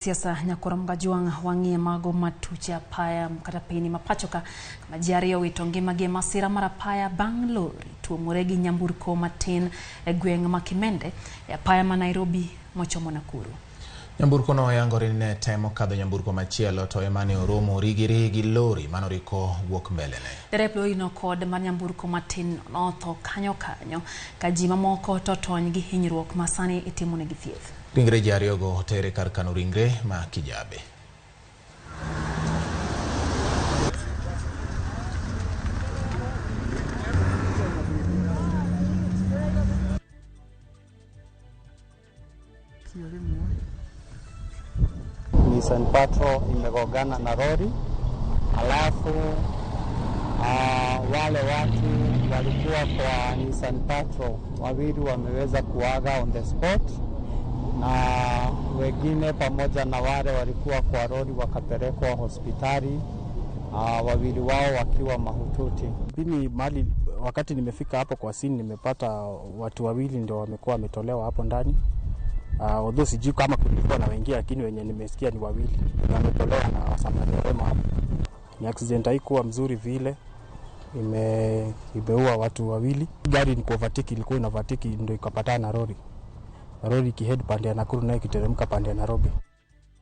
Siasa Nyakora Mgajuang wangie mago matucha paya mkatapini mapachoka kama jiario witonge mage masira marapaya Bangalore tuomuregi nyamburko matin gweng makimende ya paya ma Nairobi mochomo Nakuru. Nyamburko no yangore ne temo kadho nyamburko machielo to emane oromo rigirigi lori manoriko wuok mbelene. Dereplo ino kod mar nyamburko matin notho kanyo kajima moko to tony gi hinyruok masani itimone gi thieth. Ringre jariogo otere kar kano ringre ma Kijabe. Nissan Patrol imegongana na lori, alafu wale watu walikuwa kwa Nissan Patrol wawili wameweza kuaga on the spot, na wengine pamoja na wale walikuwa kwa lori wakapelekwa hospitali, wawili wao wakiwa mahututi. Mimi mali wakati nimefika hapo kwa scene nimepata watu wawili ndio wamekuwa wametolewa hapo ndani. Although sijui kama kulikuwa na wengine, lakini wenye nimesikia ni wawili wametolewa na wasamaria wema hapo. Ni accident haikuwa mzuri vile, imeua watu wawili. Gari ni overtake, ilikuwa ina overtake ndio ikapatana na lori. Lori kihead pande ya Nakuru na ikiteremka pande ya Nairobi.